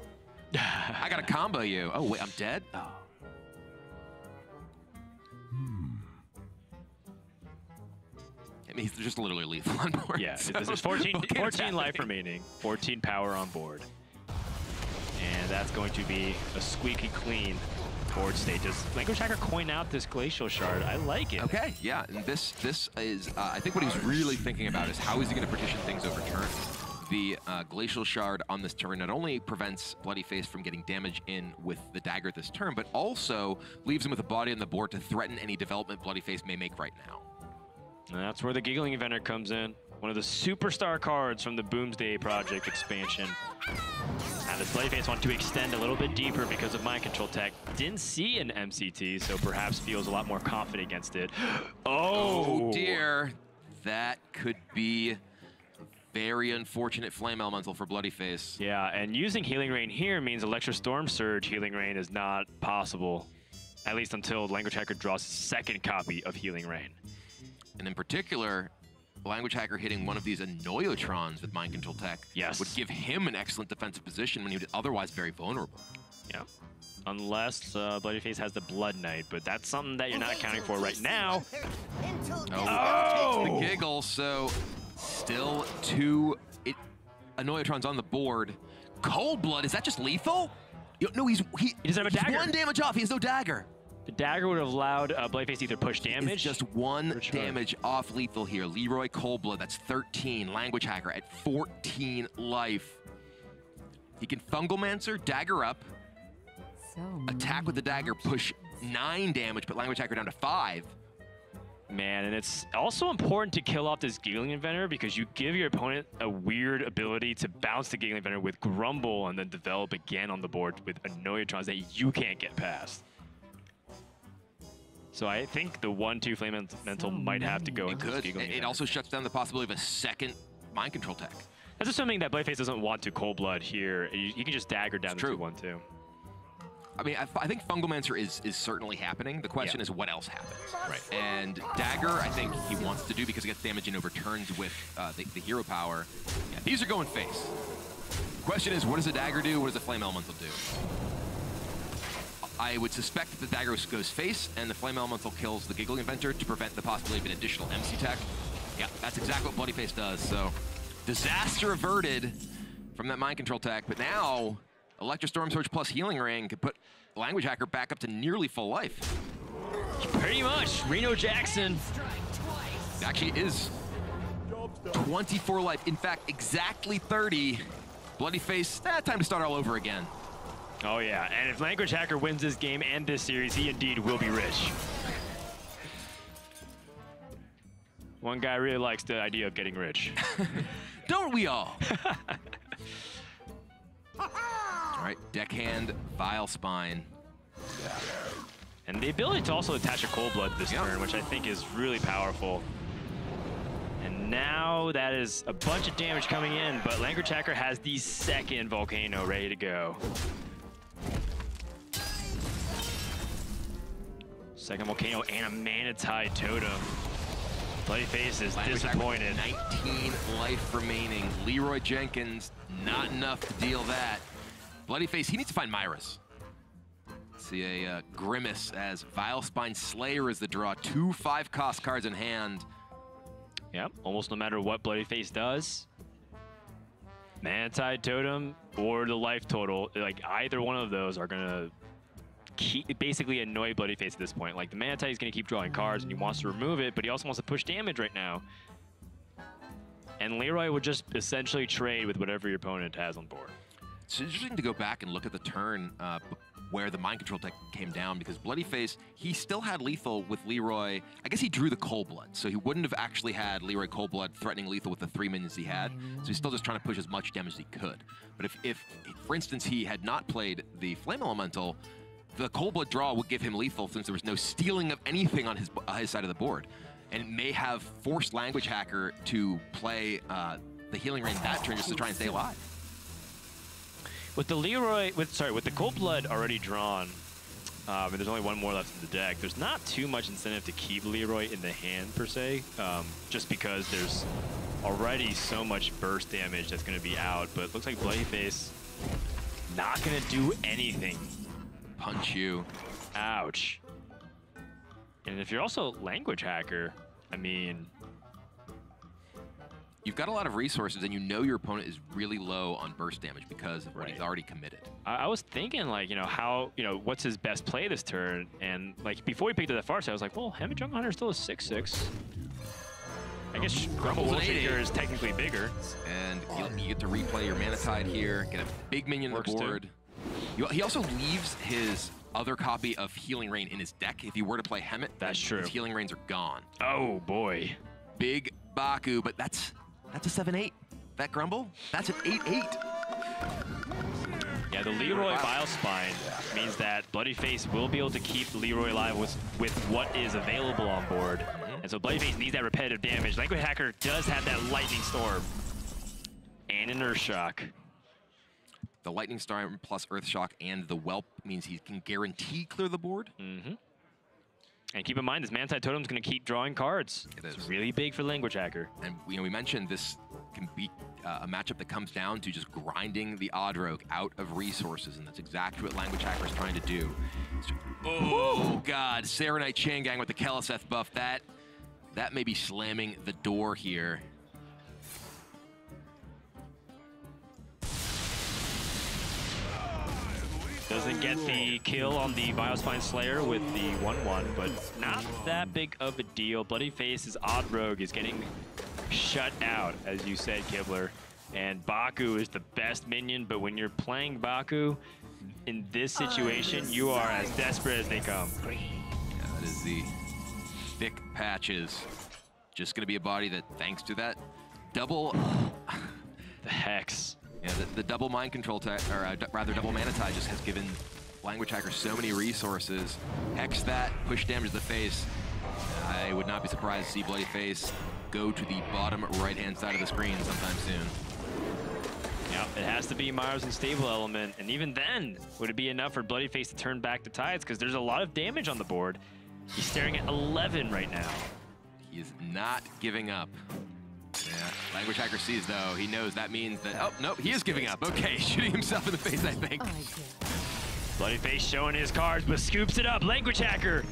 I got to combo you. Oh, wait, I'm dead? Oh. I mean, he's just literally lethal on board. Yeah, so there's 14 life remaining, 14 power on board. And that's going to be a squeaky clean board state. Does LanguageHacker coin out this Glacial Shard? I like it. Okay, yeah, and this is, I think what he's really thinking about is how is he going to partition things over turn. The Glacial Shard on this turn not only prevents bloodyface from getting damage in with the dagger this turn, but also leaves him with a body on the board to threaten any development bloodyface may make right now. And that's where the Giggling Inventor comes in. One of the superstar cards from the Boomsday Project expansion. Now this bloodyface wants to extend a little bit deeper because of Mind Control Tech. Didn't see an MCT, so perhaps feels a lot more confident against it. Oh dear. That could be very unfortunate Flame Elemental for bloodyface. Yeah, and using Healing Rain here means Electro Storm Surge Healing Rain is not possible. At least until LanguageHacker draws his second copy of Healing Rain. And in particular, LanguageHacker hitting one of these Annoyotrons with Mind Control Tech would give him an excellent defensive position when he was otherwise very vulnerable. Yeah. Unless bloodyface has the Blood Knight, but that's something that you're not accounting for right now. Oh! The giggle, so still 2 Annoyotrons on the board. Cold Blood, is that just lethal? No, he doesn't have a dagger. 1 damage off, he has no dagger. The dagger would have allowed bloodyface to either push damage. It's just 1 damage off lethal here. Leroy Coldblood, that's 13. LanguageHacker at 14 life. He can Fungal Mancer, dagger up, attack with the dagger, push 9 damage, but LanguageHacker down to 5. Man, and it's also important to kill off this Giggling Inventor because you give your opponent a weird ability to bounce the Giggling Inventor with Grumble and then develop again on the board with Annoyotrons that you can't get past. So I think the 1-2 Flame Elemental might have to go into this Giggling Inventor. It also shuts down the possibility of a second Mind Control Tech. That's assuming that bloodyface doesn't want to Cold Blood here. You can just dagger down the 2-1-2. I mean, I think Fungal Mancer is certainly happening. The question is what else happens. Right. And Dagger, I think he wants to do because he gets damage in over turns with the hero power. Yeah, these are going face. The question is, what does a Dagger do? What does a Flame Elemental do? I would suspect that the Dagger goes face and the Flame Elemental kills the Giggling Inventor to prevent the possibility of an additional MC Tech. Yeah, that's exactly what bloodyface does. So, disaster averted from that Mind Control Tech, but now Electro Storm Surge plus Healing Ring could put LanguageHacker back up to nearly full life. Pretty much. Reno Jackson. Actually is 24 life. In fact, exactly 30. Bloodyface, time to start all over again. Oh yeah, and if Language Hacker wins this game and this series, he indeed will be rich. One guy really likes the idea of getting rich. Don't we all? All right, deckhand, Vile Spine. Yeah. And the ability to also attach a Cold Blood this turn, which I think is really powerful. And now that is a bunch of damage coming in, but Language Hacker has the second Volcano ready to go. Second Volcano and a Manatide Totem. Bloodyface is disappointed. 19 life remaining. Leroy Jenkins, not enough to deal that. Bloodyface, he needs to find Myris. See a Grimace as Vile Spine Slayer is the draw. 2 5-cost cards in hand. Yep, almost no matter what Bloodyface does. Manatide Totem or the life total, like either one of those are gonna basically annoy Bloodyface at this point. Like the Manatide is gonna keep drawing cards and he wants to remove it, but he also wants to push damage right now. And Leroy would just essentially trade with whatever your opponent has on board. It's interesting to go back and look at the turn where the mind control tech came down, because Bloodyface, he still had lethal with Leroy. I guess he drew the Cold Blood, so he wouldn't have actually had Leroy Cold Blood threatening lethal with the 3 minions he had. So he's still just trying to push as much damage as he could. But if for instance, he had not played the Flame Elemental, the Cold Blood draw would give him lethal since there was no stealing of anything on his side of the board. And it may have forced Language Hacker to play the Healing Rain that turn just to try and stay alive. With the Leroy, with the Cold Blood already drawn, and there's only one more left in the deck, there's not too much incentive to keep Leroy in the hand per se, just because there's already so much burst damage that's going to be out. But it looks like Bloodyface not going to do anything. Punch you. Ouch. And if you're also Language Hacker, I mean, you've got a lot of resources, and you know your opponent is really low on burst damage because of what he's already committed. I was thinking, like, what's his best play this turn? And, like, before we picked up that far side, I was like, well, Heavy Jungle Hunter is still a 6/6. I guess Grumble Wolfshaker is technically bigger. And you get to replay your Manatide here, get a big minion on the board. He also leaves his other copy of Healing Rain in his deck. If you were to play Hemet, that's true. His Healing Rains are gone. Oh, boy. Big Baku, but that's a 7/8. That Grumble, that's an 8/8. Yeah, the Leroy Vile Spine means that Bloodyface will be able to keep Leroy alive with what is available on board. And so Bloodyface needs that repetitive damage. Language Hacker does have that Lightning Storm and an Earth Shock. The Lightning Storm plus Earth Shock and the Whelp means he can guarantee clear the board. Mm-hmm. And keep in mind, this Manatide Totem is going to keep drawing cards. It's really big for Language Hacker. And we mentioned this can be a matchup that comes down to just grinding the Odd Rogue out of resources, and that's exactly what Language Hacker is trying to do. Oh, God. Serenite Chain Gang with the Keleseth buff. That may be slamming the door here. Doesn't get the kill on the Vile Spine Slayer with the 1/1, but not that big of a deal. Bloodyface's Odd Rogue is getting shut out, as you said, Kibler. And Baku is the best minion, but when you're playing Baku, in this situation, you are as desperate as they come. Yeah, that is the thick patches. Just going to be a body that, thanks to that double... the Hex. Yeah, the double mind control, or rather double Manatide just has given Language Hacker so many resources. Hex that, push damage to the face. I would not be surprised to see Bloodyface go to the bottom right-hand side of the screen sometime soon. Yeah, it has to be Myers and Stable Element, and even then, would it be enough for Bloodyface to turn back the tides? Because there's a lot of damage on the board. He's staring at 11 right now. He is not giving up. Yeah, Language Hacker sees, though. He knows that means that... Oh, nope, he is giving up. Okay, shooting himself in the face, I think. Bloodyface showing his cards, but scoops it up. Language Hacker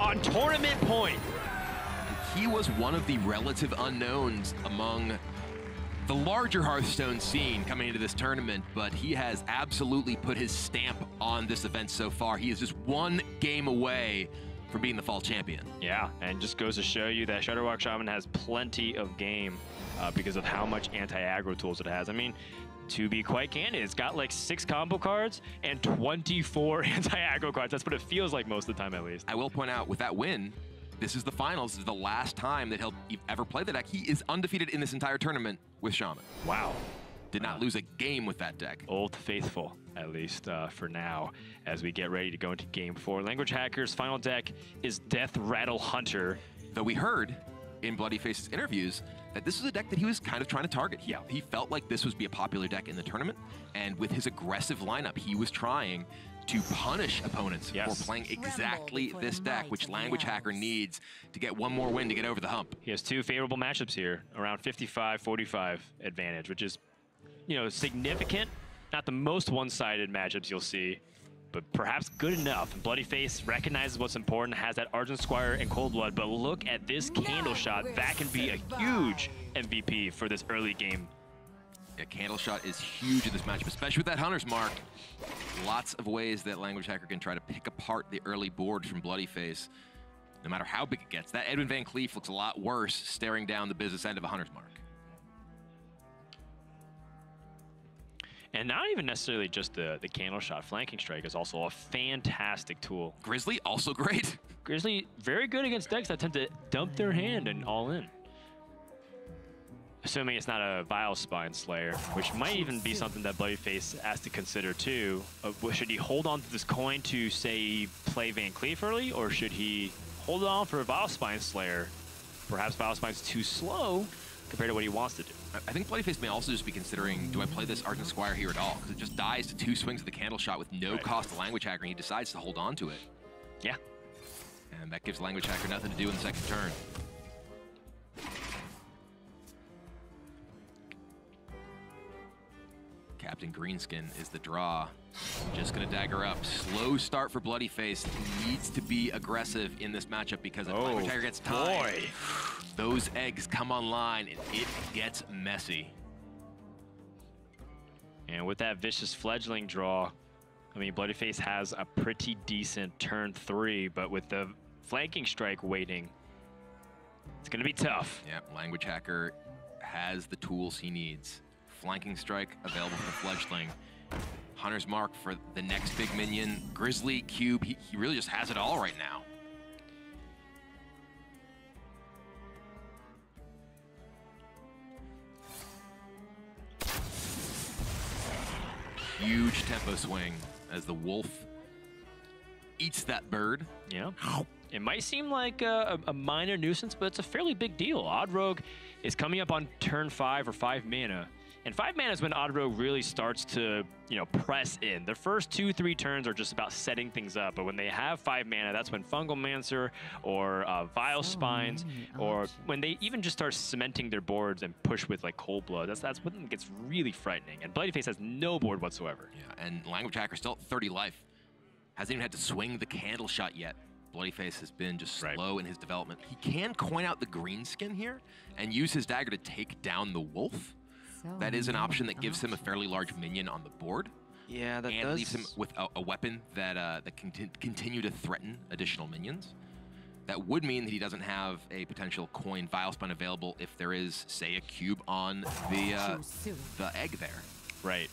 on tournament point. He was one of the relative unknowns among the larger Hearthstone scene coming into this tournament, but he has absolutely put his stamp on this event so far. He is just one game away from being the fall champion. Yeah, and just goes to show you that Shudder Shaman has plenty of game because of how much anti-aggro tools it has. I mean, to be quite candid, it's got like 6 combo cards and 24 anti-aggro cards. That's what it feels like most of the time, at least. I will point out, with that win, this is the finals. This is the last time that he'll ever play the deck. He is undefeated in this entire tournament with Shaman. Wow. Did not lose a game with that deck. Old faithful, at least for now, as we get ready to go into game 4. Language Hacker's final deck is Death Rattle Hunter. Though we heard in bloodyface's interviews that this was a deck that he was kind of trying to target. He felt like this would be a popular deck in the tournament, and with his aggressive lineup, he was trying to punish opponents for playing exactly this deck, which Language Hacker needs to get one more win to get over the hump. He has 2 favorable matchups here, around 55-45 advantage, which is, you know, significant. Not the most one-sided matchups you'll see, but perhaps good enough. Bloodyface recognizes what's important, has that Argent Squire and Cold Blood, but look at this candle shot. That can be a huge MVP for this early game. Yeah, candle shot is huge in this matchup, especially with that Hunter's Mark. Lots of ways that Language Hacker can try to pick apart the early board from Bloodyface, no matter how big it gets. That Edwin Van Cleef looks a lot worse staring down the business end of a Hunter's Mark. And not even necessarily just the candle shot. Flanking Strike is also a fantastic tool. Grizzly, also great. Grizzly, very good against decks that tend to dump their hand and all in. Assuming it's not a Vile Spine Slayer, which might even be something that Bloodyface has to consider too. Should he hold on to this coin to, say, play Van Cleef early, or should he hold on for a Vile Spine Slayer? Perhaps Vile Spine's too slow compared to what he wants to do. I think Bloodyface may also just be considering, do I play this Argent Squire here at all? Because it just dies to 2 swings of the candle shot with no cost to Language Hacker, and he decides to hold on to it. Yeah. And that gives Language Hacker nothing to do in the second turn. Captain Greenskin is the draw. Just gonna dagger up. Slow start for Bloodyface. Needs to be aggressive in this matchup because if Language Hacker gets tied, those eggs come online and it gets messy. And with that Vicious Fledgling draw, I mean, Bloodyface has a pretty decent turn 3, but with the Flanking Strike waiting, it's gonna be tough. Yeah, Language Hacker has the tools he needs. Flanking Strike available for the Fledgling. Hunter's Mark for the next big minion. Grizzly, Cube, he really just has it all right now. Huge tempo swing as the wolf eats that bird. Yeah. It might seem like a minor nuisance, but it's a fairly big deal. Odd Rogue is coming up on turn 5 or 5 mana. And 5 mana is when Odd Rogue really starts to, you know, press in. The first 2-3 turns are just about setting things up, but when they have 5 mana, that's when Fungal Mancer or Vile Spines, or when they even just start cementing their boards and push with like Cold Blood. That's when it gets really frightening. And Bloodyface has no board whatsoever. Yeah, and Language Hacker still at 30 life. Hasn't even had to swing the candle shot yet. Bloodyface has been just slow in his development. He can coin out the Greenskin here and use his dagger to take down the wolf. That is an option that gives him a fairly large minion on the board. Yeah, that and leaves him with a weapon that that can continue to threaten additional minions. That would mean that he doesn't have a potential coin Vile Spine available if there is, say, a cube on the egg there. Right.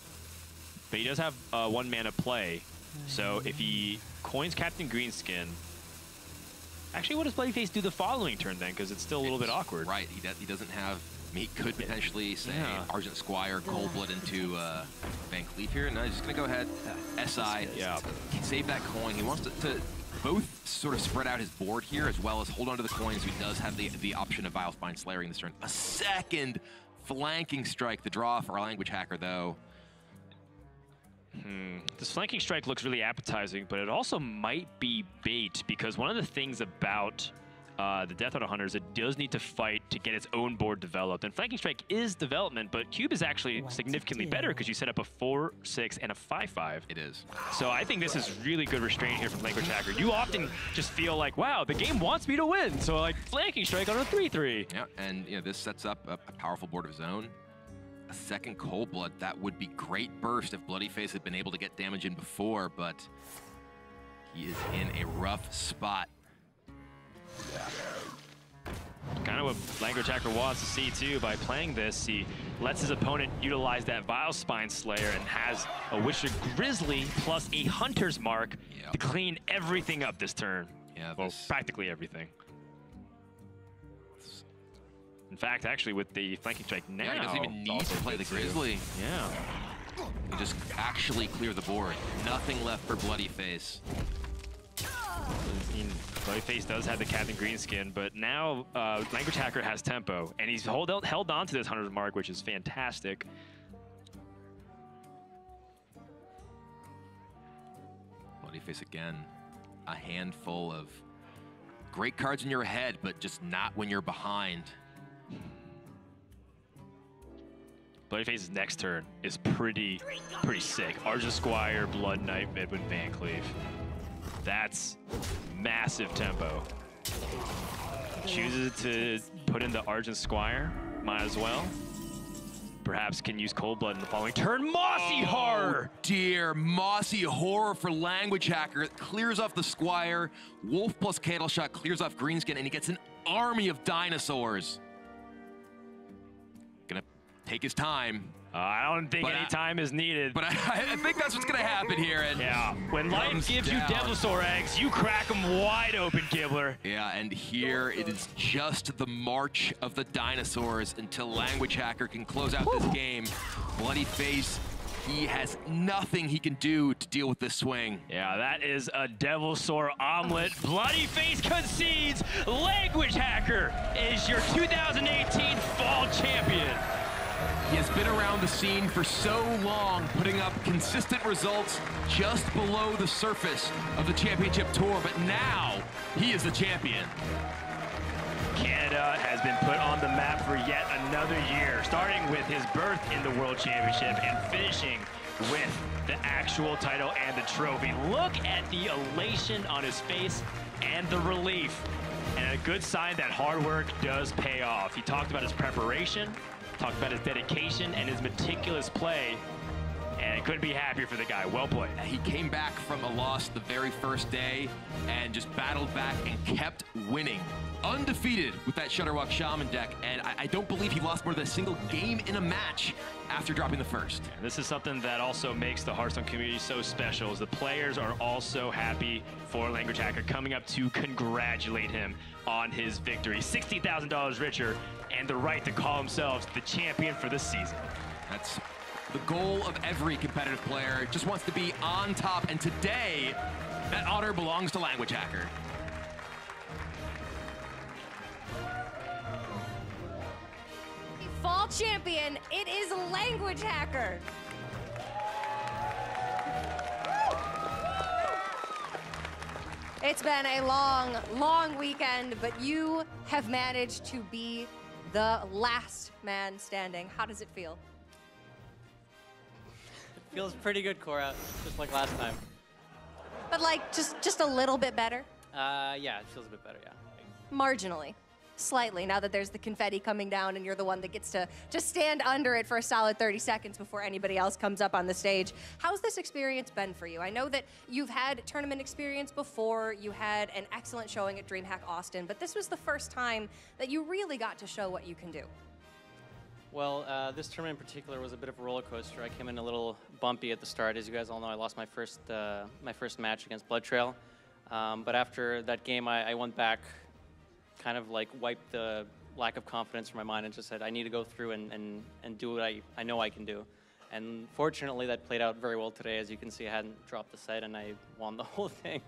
But he does have 1 mana play, so if he coins Captain Greenskin, actually, what does Bloodyface do the following turn then? Because it's still a little bit awkward. Right. He doesn't have. I mean, he could potentially say Argent Squire, Cold Blood into Van Cleef here. No, he's just going to go ahead, SI, save that coin. He wants to both sort of spread out his board here as well as hold on to the coins. He does have the option of Vile Spine Slayering this turn. A second Flanking Strike, the draw for our Language Hacker, though. This Flanking Strike looks really appetizing, but it also might be bait, because one of the things about the Death Rattle Hunters, it does need to fight to get its own board developed. And Flanking Strike is development, but Cube is actually significantly better because you set up a 4/6 and a 5/5. It is. So I think this is really good restraint here from Language Hacker. You often just feel like, wow, the game wants me to win. So like Flanking Strike on a 3/3. Yeah, and you know, this sets up a powerful board of his own. A second Cold Blood, that would be great burst if Bloodyface had been able to get damage in before, but he is in a rough spot. Kind of what languagehacker wants to see too. By playing this, he lets his opponent utilize that Vile Spine Slayer and has a Witcher Grizzly plus a Hunter's Mark to clean everything up this turn. Yeah, well, practically everything. In fact, actually, with the flanking strike now, yeah, he doesn't even need to play the Grizzly. Yeah. He just actually clear the board. Nothing left for bloodyface. I mean, bloodyface does have the Captain Greenskin, but now languagehacker has tempo, and he's held on to this 100 mark, which is fantastic. Bloodyface again, a handful of great cards in your head, but just not when you're behind. Bloodyface's next turn is pretty sick. Argent Squire, Blood Knight, Midwind, Van Cleave. That's massive tempo. Chooses to put in the Argent Squire, might as well. Perhaps can use Cold Blood in the following turn. Mossy Horror! Dear, Mossy Horror for languagehacker. Clears off the Squire. Wolf plus Candle Shot clears off Greenskin, and he gets an army of dinosaurs. Gonna take his time. I don't think any time is needed. But I think that's what's gonna happen here. And yeah, when life gives you Devilsaur eggs, you crack them wide open, Gibbler. Yeah, and here it is just the march of the dinosaurs until languagehacker can close out this game. Bloodyface, he has nothing he can do to deal with this swing. Yeah, that is a Devilsaur omelet. Bloodyface concedes. Languagehacker is your 2018 Fall Champion. He has been around the scene for so long, putting up consistent results just below the surface of the championship tour, but now he is the champion. Canada has been put on the map for yet another year, starting with his birth in the World Championship and finishing with the actual title and the trophy. Look at the elation on his face and the relief, and a good sign that hard work does pay off. He talked about his preparation, talked about his dedication and his meticulous play, and couldn't be happier for the guy. Well played. He came back from a loss the very first day and just battled back and kept winning. Undefeated with that Shudder Shaman deck, and I don't believe he lost more than a single game in a match after dropping the first. And this is something that also makes the Hearthstone community so special, is the players are also happy for languagehacker, coming up to congratulate him on his victory. $60,000 richer, and the right to call themselves the champion for this season. That's the goal of every competitive player. Just wants to be on top, and today, that honor belongs to languagehacker. Fall champion, it is languagehacker. It's been a long, long weekend, but you have managed to be the last man standing. How does it feel? It feels pretty good, Cora, just like last time. But like, just a little bit better? Yeah, it feels a bit better, yeah. Marginally. Slightly, now that there's the confetti coming down and you're the one that gets to just stand under it for a solid 30 seconds before anybody else comes up on the stage. How's this experience been for you? I know that you've had tournament experience before, you had an excellent showing at DreamHack Austin, but this was the first time that you really got to show what you can do. Well, this tournament in particular was a bit of a roller coaster. I came in a little bumpy at the start. As you guys all know, I lost my first match against Blood Trail. But after that game, I went back, kind of like wiped the lack of confidence from my mind and just said, I need to go through and do what I know I can do. And fortunately, that played out very well today. As you can see, I hadn't dropped the set and I won the whole thing.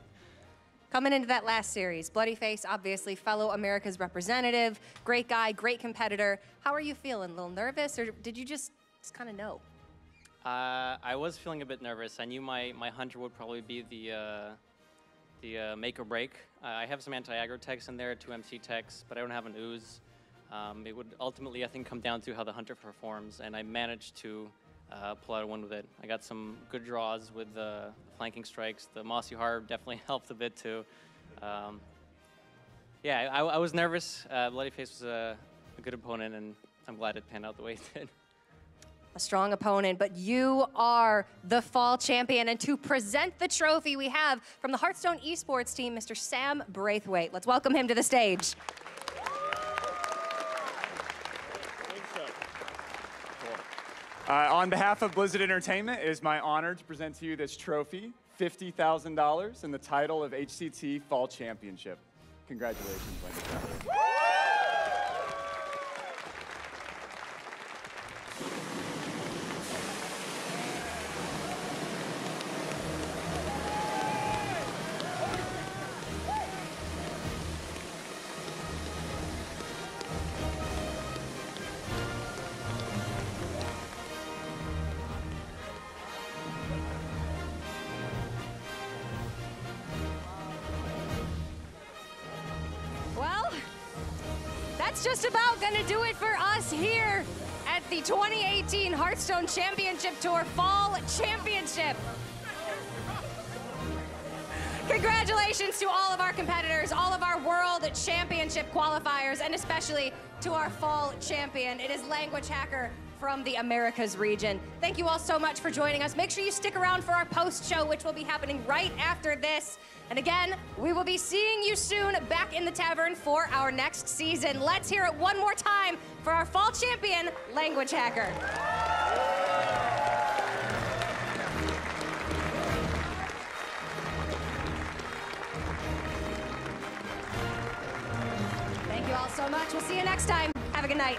Coming into that last series, Bloodyface, obviously fellow America's representative, great guy, great competitor. How are you feeling? A little nervous, or did you just kind of know? I was feeling a bit nervous. I knew my hunter would probably be the make or break. I have some anti-aggro techs in there, 2 MC techs, but I don't have an ooze. It would ultimately, I think, come down to how the hunter performs, and I managed to pull out a win with it. I got some good draws with the flanking strikes. The Mossy Harp definitely helped a bit too. Yeah, I was nervous. Bloodyface was a good opponent, and I'm glad it panned out the way it did. a strong opponent, but you are the fall champion. And to present the trophy, we have from the Hearthstone esports team, Mr. Sam Braithwaite. Let's welcome him to the stage. On behalf of Blizzard Entertainment, it is my honor to present to you this trophy, $50,000, and the title of HCT Fall Championship. Congratulations, ladies and gentlemen. That's just about gonna do it for us here at the 2018 Hearthstone Championship Tour Fall Championship. Congratulations to all of our competitors, all of our World Championship qualifiers, and especially to our fall champion. It is languagehacker from the Americas region. Thank you all so much for joining us. Make sure you stick around for our post-show, which will be happening right after this. And again, we will be seeing you soon back in the tavern for our next season. Let's hear it one more time for our fall champion, languagehacker. Thank you all so much. We'll see you next time. Have a good night.